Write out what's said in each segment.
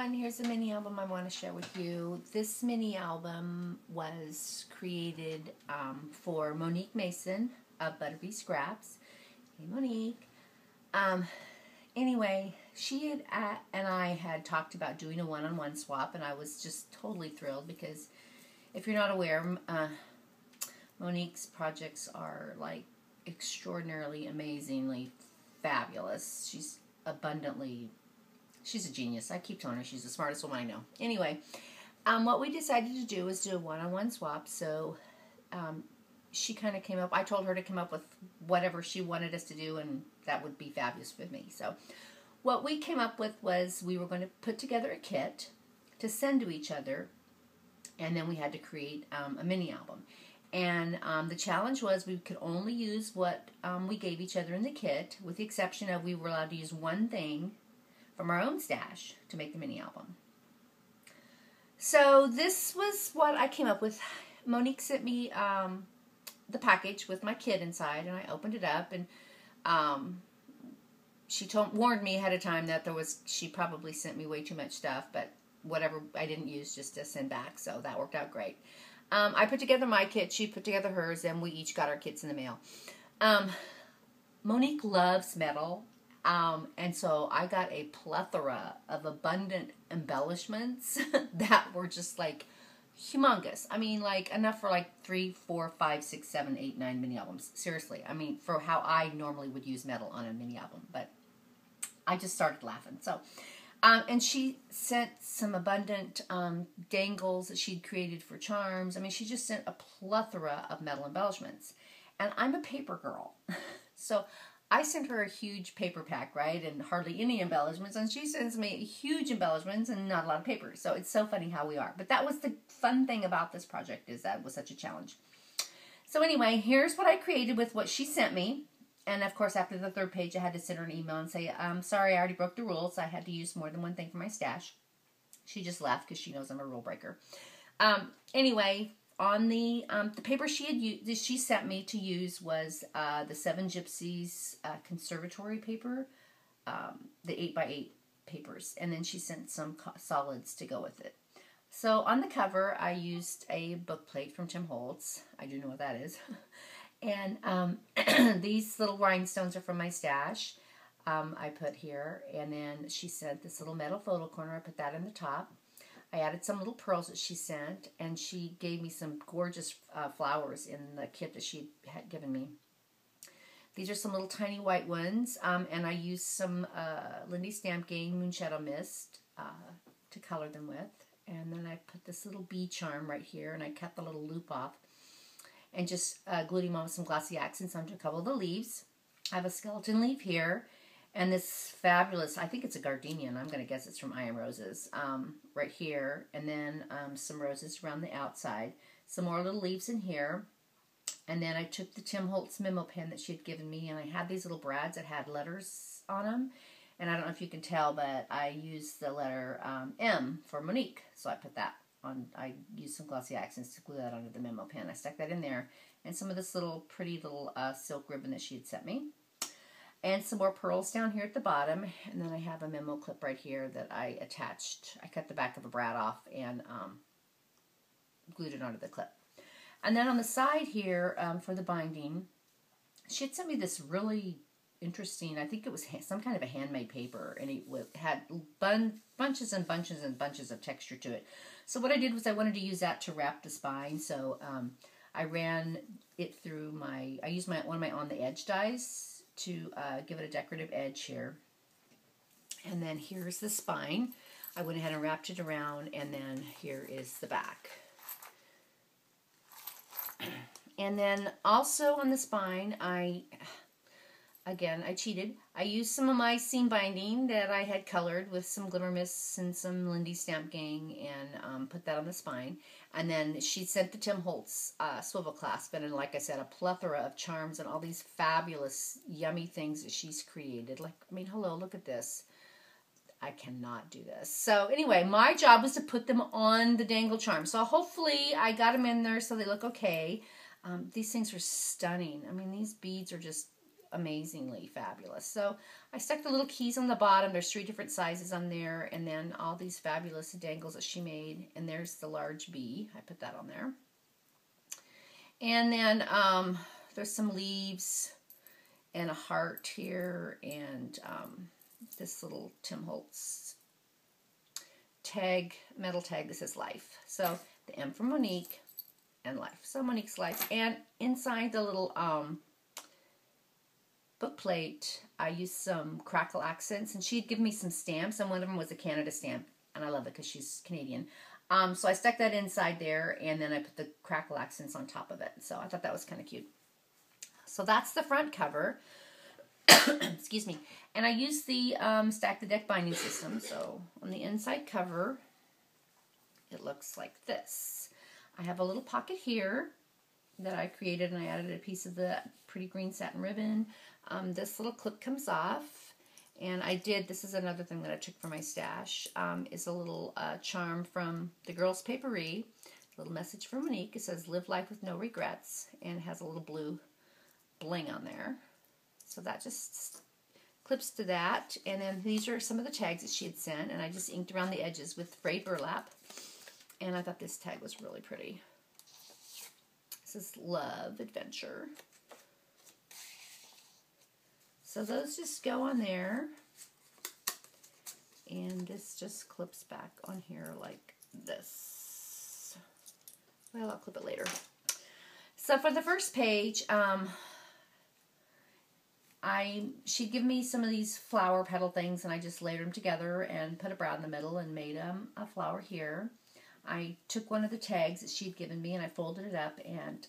everyone, here's a mini album I want to share with you. This mini album was created for Monique Mason of ButterBeeScraps. Hey Monique. Anyway, she and I had talked about doing a one-on-one swap, and I was just totally thrilled because if you're not aware, Monique's projects are like extraordinarily, amazingly fabulous. She's a genius. I keep telling her she's the smartest woman I know. Anyway, what we decided to do was do a one-on-one swap. So she kind of came up. I told her to come up with whatever she wanted us to do, and that would be fabulous with me. So what we came up with was we were going to put together a kit to send to each other, and then we had to create a mini album. And the challenge was we could only use what we gave each other in the kit, with the exception of we were allowed to use one thing from our own stash to make the mini album. So this was what I came up with. Monique sent me the package with my kit inside, and I opened it up, and she warned me ahead of time that she probably sent me way too much stuff, but whatever I didn't use just to send back, so that worked out great. I put together my kit, she put together hers, and we each got our kits in the mail. Monique loves metal. And so I got a plethora of abundant embellishments that were just like humongous. I mean, like enough for like 3, 4, 5, 6, 7, 8, 9 mini albums. Seriously. I mean, for how I normally would use metal on a mini album. But I just started laughing. So, and she sent some abundant dangles that she'd created for charms. I mean, she just sent a plethora of metal embellishments. And I'm a paper girl. So I sent her a huge paper pack, right, and hardly any embellishments, and she sends me huge embellishments and not a lot of paper. So it's so funny how we are. But that was the fun thing about this project, is that it was such a challenge. So anyway, here's what I created with what she sent me. And of course, after the 3rd page, I had to send her an email and say, sorry, I already broke the rules. I had to use more than one thing for my stash. She just laughed because she knows I'm a rule breaker. Anyway, on the paper she sent me to use was the 7Gypsies Conservatory paper, the 8x8 papers, and then she sent some solids to go with it. So on the cover, I used a book plate from Tim Holtz. I do know what that is. And these little rhinestones are from my stash. I put here, and then she sent this little metal photo corner. I put that in the top. I added some little pearls that she sent, and she gave me some gorgeous flowers in the kit that she had given me. These are some little tiny white ones, and I used some Lindy Stamp Gang Moonshadow Mist to color them with. And then I put this little bee charm right here, and I cut the little loop off and just glued him on with some glossy accents onto a couple of the leaves. I have a skeleton leaf here. And this fabulous, I think it's a gardenia, and I'm going to guess it's from I Am Roses, right here. And then some roses around the outside. Some more little leaves in here. And then I took the Tim Holtz memo pen that she had given me, and I had these little brads that had letters on them. And I don't know if you can tell, but I used the letter M for Monique. So I put that on. I used some glossy accents to glue that onto the memo pen. I stuck that in there. And some of this little pretty little silk ribbon that she had sent me. And some more pearls down here at the bottom. And then I have a memo clip right here that I attached. I cut the back of a brad off and glued it onto the clip. And then on the side here, for the binding, she had sent me this really interesting, I think it was some kind of a handmade paper. And it had bunches and bunches and bunches of texture to it. So what I did was I wanted to use that to wrap the spine. So I ran it through I used one of my On the Edge dies to give it a decorative edge here. And then here's the spine. I went ahead and wrapped it around, and then here is the back. And then also on the spine, I cheated. I used some of my seam binding that I had colored with some Glimmer Mists and some Lindy Stamp Gang, and put that on the spine. And then she sent the Tim Holtz swivel clasp, and like I said, a plethora of charms and all these fabulous, yummy things that she's created. Like, I mean, hello, look at this. I cannot do this. So anyway, my job was to put them on the dangle charm. So hopefully I got them in there so they look okay. These things are stunning. I mean, these beads are just amazingly fabulous. So I stuck the little keys on the bottom. There's 3 different sizes on there, and then all these fabulous dangles that she made. And there's the large bee. I put that on there. And then there's some leaves and a heart here, and this little Tim Holtz tag, metal tag that says life. So the M for Monique and life. So Monique's life. And inside the little book plate, I used some crackle accents, and she'd given me some stamps, and one of them was a Canada stamp, and I love it because she's Canadian. So I stuck that inside there, and then I put the crackle accents on top of it. So I thought that was kind of cute. So that's the front cover. Excuse me. And I used the Stack the Deck binding system. So on the inside cover, it looks like this. I have a little pocket here that I created, and I added a piece of the pretty green satin ribbon. This little clip comes off, and I did, this is another thing that I took from my stash, is a little charm from the Girls Paperie, a little message from Monique. It says, live life with no regrets, and it has a little blue bling on there. So that just clips to that, and then these are some of the tags that she had sent, and I just inked around the edges with frayed burlap, and I thought this tag was really pretty. This is Love Adventure. So those just go on there, and this just clips back on here like this. Well, I'll clip it later. So for the first page, she'd give me some of these flower petal things, and I just layered them together and put a brow in the middle and made a flower here. I took one of the tags that she'd given me, and I folded it up and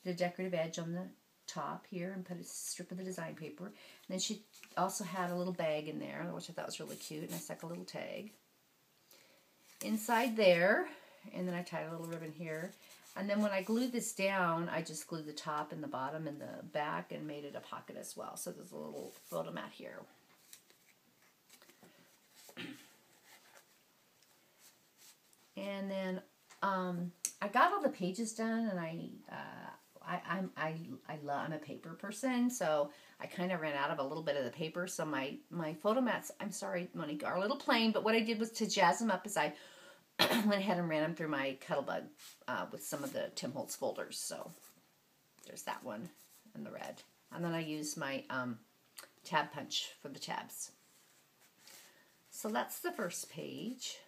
did a decorative edge on the top here and put a strip of the design paper. And then she also had a little bag in there, which I thought was really cute, and I stuck a little tag inside there, and then I tied a little ribbon here. And then when I glued this down, I just glued the top and the bottom and the back and made it a pocket as well. So there's a little photo mat here. And then I got all the pages done, and I'm a paper person, so I kind of ran out of a little bit of the paper. So my photo mats, I'm sorry, Monique, are a little plain, but what I did was to jazz them up is I went ahead and ran them through my Cuttlebug with some of the Tim Holtz folders. So there's that one and the red. And then I used my tab punch for the tabs. So that's the first page.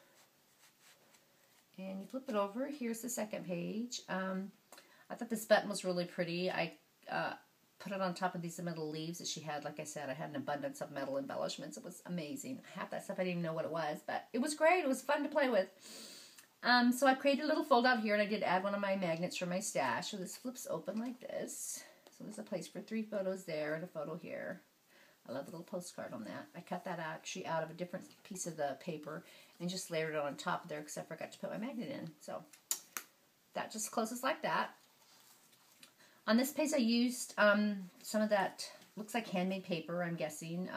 And you flip it over. Here's the second page. I thought this button was really pretty. I put it on top of these metal leaves that she had. Like I said, I had an abundance of metal embellishments. It was amazing. Half that stuff I didn't even know what it was, but it was great. It was fun to play with. So I created a little fold out here, and I did add one of my magnets from my stash. So this flips open like this. So there's a place for 3 photos there and a photo here. I love the little postcard on that. I cut that actually out of a different piece of the paper and just layered it on top of there because I forgot to put my magnet in. So that just closes like that. On this page I used some of that, looks like handmade paper, I'm guessing,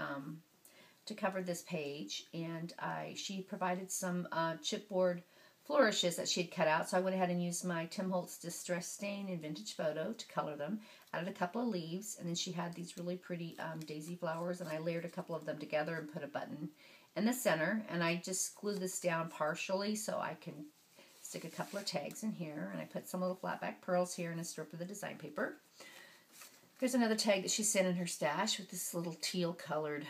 to cover this page. And she provided some chipboard flourishes that she had cut out. So I went ahead and used my Tim Holtz Distress Stain and Vintage Photo to color them. Added a couple of leaves, and then she had these really pretty daisy flowers, and I layered a couple of them together and put a button in the center. And I just glued this down partially so I can stick a couple of tags in here, and I put some little flat back pearls here and a strip of the design paper. Here's another tag that she sent in her stash with this little teal colored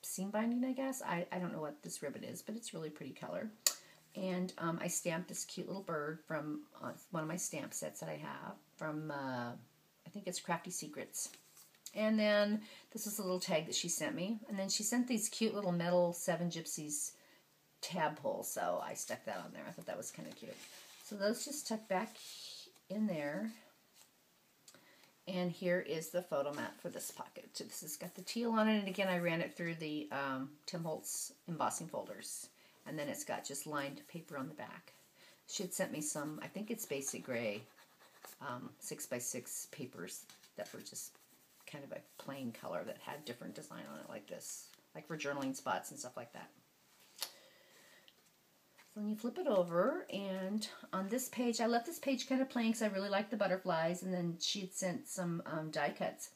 seam binding, I guess. I don't know what this ribbon is, but it's really pretty color. And I stamped this cute little bird from one of my stamp sets that I have from, I think it's Crafty Secrets. And then this is a little tag that she sent me. And then she sent these cute little metal 7Gypsies tab pulls, so I stuck that on there. I thought that was kind of cute. So those just tuck back in there. And here is the photo mat for this pocket. So this has got the teal on it, and again I ran it through the Tim Holtz embossing folders. And then it's got just lined paper on the back. She had sent me some, I think it's basic gray, 6x6 papers that were just kind of a plain color that had different design on it like this, like for journaling spots and stuff like that. So then you flip it over, and on this page, I left this page kind of plain because I really like the butterflies, and then she had sent some die cuts.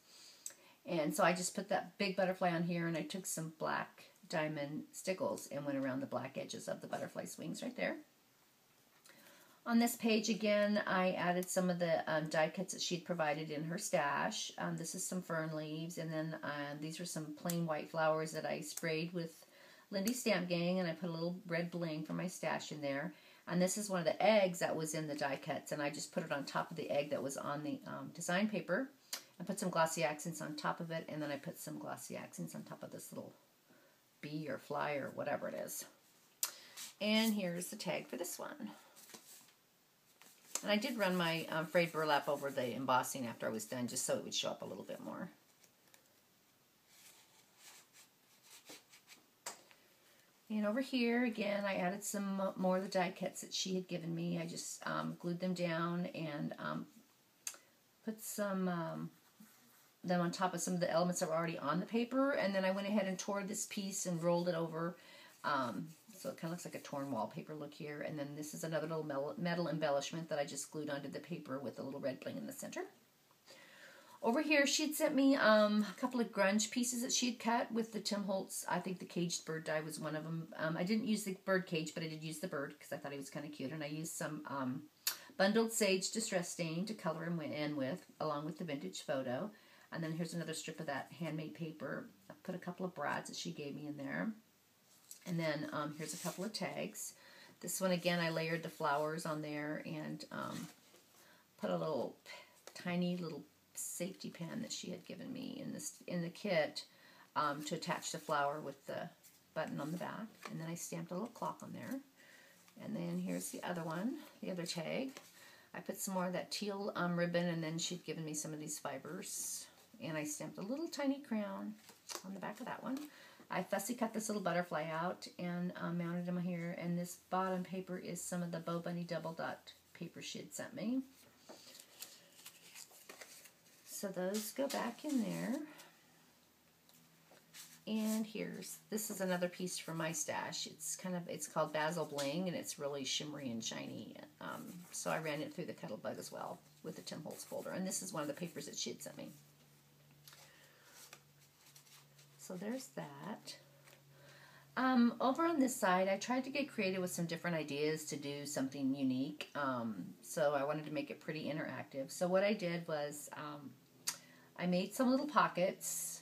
And so I just put that big butterfly on here, and I took some black diamond stickles and went around the black edges of the butterfly's wings right there. On this page again, I added some of the die cuts that she'd provided in her stash. This is some fern leaves, and then these are some plain white flowers that I sprayed with Lindy Stamp Gang, and I put a little red bling from my stash in there. And this is one of the eggs that was in the die cuts, and I just put it on top of the egg that was on the design paper. I put some glossy accents on top of it, and then I put some glossy accents on top of this little bee or fly or whatever it is. And here's the tag for this one. And I did run my frayed burlap over the embossing after I was done, just so it would show up a little bit more. And over here, again, I added some more of the die cuts that she had given me. I just glued them down and put some them on top of some of the elements that were already on the paper. And then I went ahead and tore this piece and rolled it over. So it kind of looks like a torn wallpaper look here. And then this is another little metal embellishment that I just glued onto the paper with a little red bling in the center. Over here, she had sent me a couple of grunge pieces that she had cut with the Tim Holtz. I think the caged bird die was one of them. I didn't use the bird cage, but I did use the bird because I thought he was kind of cute. And I used some bundled sage distress stain to color him in with, along with the vintage photo. And then here's another strip of that handmade paper. I put a couple of brads that she gave me in there. And then here's a couple of tags. This one, again, I layered the flowers on there and put a little tiny little safety pin that she had given me in the kit to attach the flower with the button on the back. And then I stamped a little clock on there. And then here's the other one, the other tag. I put some more of that teal ribbon, and then she'd given me some of these fibers. And I stamped a little tiny crown on the back of that one. I fussy cut this little butterfly out and mounted them here. And this bottom paper is some of the Bow Bunny double dot paper she had sent me. So those go back in there. And this is another piece from my stash. It's called Basil Bling, and it's really shimmery and shiny. So I ran it through the Cuttlebug as well with the Tim Holtz folder. And this is one of the papers that she had sent me. So there's that. Over on this side, I tried to get creative with some different ideas to do something unique. So I wanted to make it pretty interactive. So what I did was I made some little pockets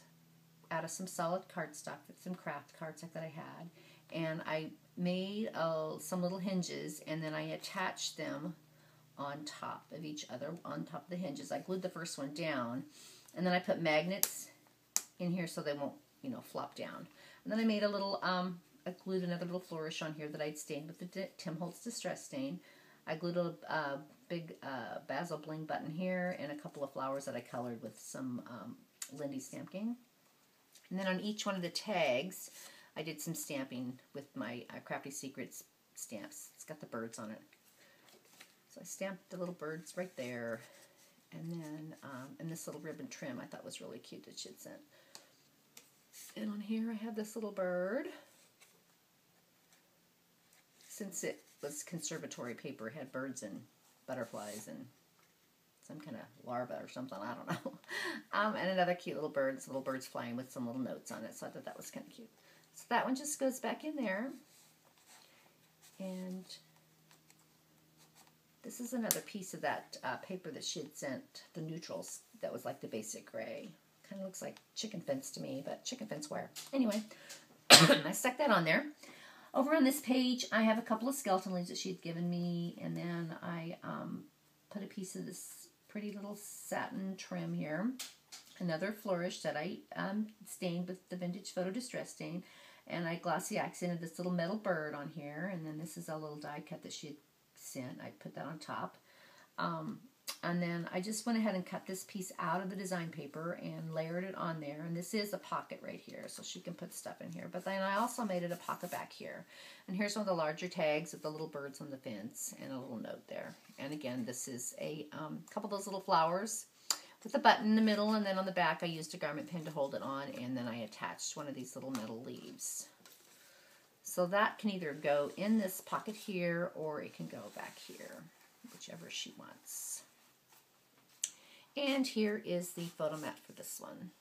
out of some solid cardstock, some craft cardstock that I had. And I made some little hinges, and then I attached them on top of each other, on top of the hinges. I glued the first one down, and then I put magnets in here so they won't, flop down. And then I made a little, I glued another little flourish on here that I'd stained with the Tim Holtz Distress Stain. I glued a big Basil Bling button here and a couple of flowers that I colored with some Lindy Stamp Gang. And then on each one of the tags, I did some stamping with my Crafty Secrets stamps. It's got the birds on it. So I stamped the little birds right there. And then, and this little ribbon trim I thought was really cute that she had sent. And on here I have this little bird. Since it was Conservatory paper, it had birds and butterflies and some kind of larva or something, I don't know. And another cute little bird, little birds flying with some little notes on it, so I thought that was kind of cute. So that one just goes back in there. And this is another piece of that paper that she had sent, the neutrals, that was like the basic gray. Kind of looks like chicken fence to me, but chicken fence wire. Anyway, I stuck that on there. Over on this page, I have a couple of skeleton leaves that she had given me, and then I put a piece of this pretty little satin trim here. Another flourish that I stained with the Vintage Photo Distress Stain, and I glossy accented this little metal bird on here, and then this is a little die cut that she had sent. I put that on top. And then I just went ahead and cut this piece out of the design paper and layered it on there. And this is a pocket right here, so she can put stuff in here. But then I also made it a pocket back here. And here's one of the larger tags with the little birds on the fence and a little note there. And again, this is a couple of those little flowers with a button in the middle. And then on the back, I used a garment pin to hold it on. And then I attached one of these little metal leaves. So that can either go in this pocket here or it can go back here, whichever she wants. And here is the photo mat for this one.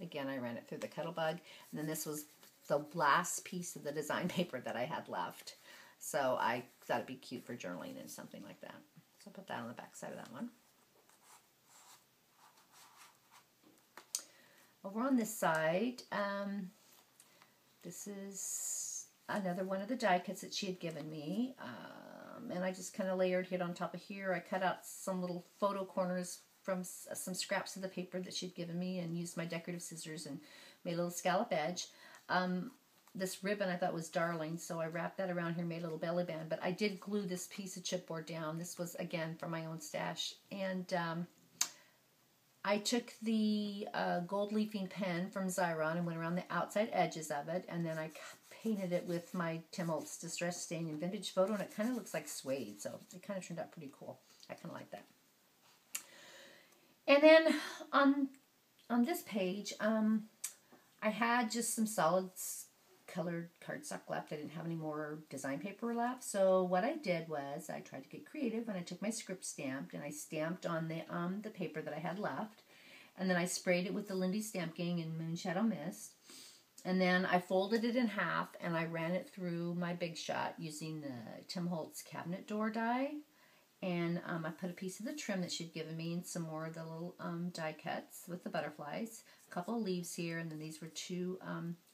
Again, I ran it through the Cuttlebug, and then this was the last piece of the design paper that I had left. So I thought it'd be cute for journaling and something like that. So I'll put that on the back side of that one. Over on this side, this is another one of the die cuts that she had given me. And I just kind of layered it on top of here. I cut out some little photo corners from some scraps of the paper that she'd given me and used my decorative scissors and made a little scallop edge. This ribbon I thought was darling, so I wrapped that around here, made a little belly band, but I did glue this piece of chipboard down. This was, again, from my own stash. And I took the gold leafing pen from Xyron and went around the outside edges of it, and then I painted it with my Tim Holtz Distress Stain and Vintage Photo, and it kind of looks like suede, so it kind of turned out pretty cool. I kind of like that. And then on this page, I had just some solid colored cardstock left. I didn't have any more design paper left. So what I did was I tried to get creative, and I took my script stamped and I stamped on the paper that I had left, and then I sprayed it with the Lindy Stamp Gang in Moonshadow Mist, and then I folded it in half and I ran it through my Big Shot using the Tim Holtz cabinet door die. And I put a piece of the trim that she'd given me and some more of the little die cuts with the butterflies. A couple of leaves here, and then these were two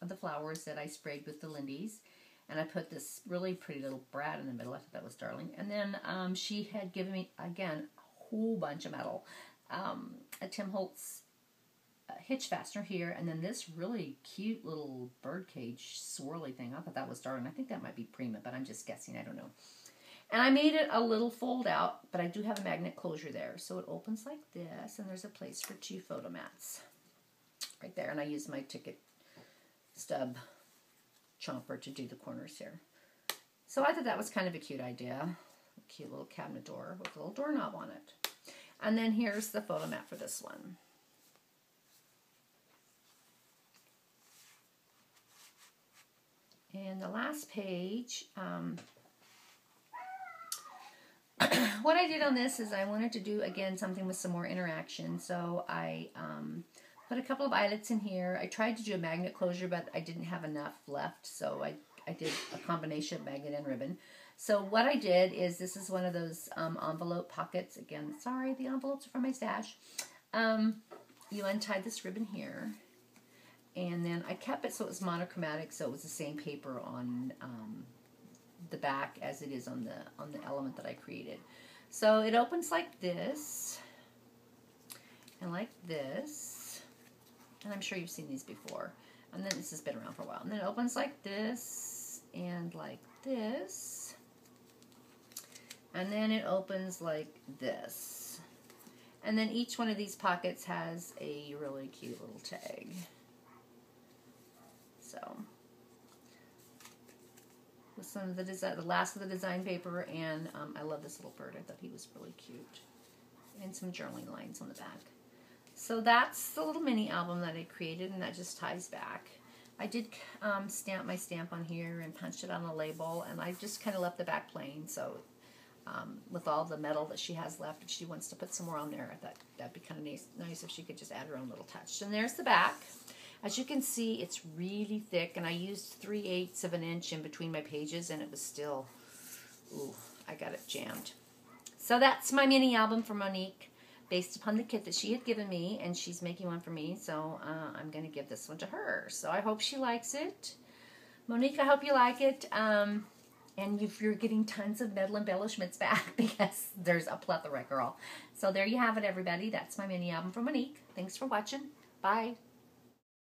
of the flowers that I sprayed with the Lindy's. And I put this really pretty little Brad in the middle. I thought that was darling. And then she had given me, again, a whole bunch of metal. A Tim Holtz hitch fastener here, and then this really cute little birdcage swirly thing. I thought that was darling. I think that might be Prima, but I'm just guessing. I don't know. And I made it a little fold out, but I do have a magnet closure there. So it opens like this, and there's a place for 2 photo mats right there. And I used my ticket stub chomper to do the corners here. So I thought that was kind of a cute idea. A cute little cabinet door with a little doorknob on it. And then here's the photo mat for this one. And the last page, what I did on this is I wanted to do, again, something with some more interaction. So I put a couple of eyelets in here. I tried to do a magnet closure, but I didn't have enough left. So I did a combination of magnet and ribbon. So what I did is, this is one of those envelope pockets. Again, sorry, the envelopes are from my stash. You untie this ribbon here. And then I kept it so it was monochromatic, so it was the same paper on the back as it is on the element that I created. So it opens like this, and like this, and I'm sure you've seen these before. And then this has been around for a while. And then it opens like this, and like this, and then it opens like this. And then each one of these pockets has a really cute little tag. So, with some of the last of the design paper, and I love this little bird. I thought he was really cute. And some journaling lines on the back. So that's the little mini album that I created, and that just ties back. I did stamp my stamp on here and punched it on a label, and I just kind of left the back plain. So, with all the metal that she has left, if she wants to put some more on there, I thought that'd be kind of nice if she could just add her own little touch. And there's the back. As you can see, it's really thick, and I used 3/8 of an inch in between my pages, and it was still, ooh, I got it jammed. So that's my mini album for Monique, based upon the kit that she had given me, and she's making one for me, so I'm going to give this one to her. So I hope she likes it. Monique, I hope you like it, and if you're getting tons of metal embellishments back, because there's a plethora, girl. So there you have it, everybody. That's my mini album for Monique. Thanks for watching. Bye.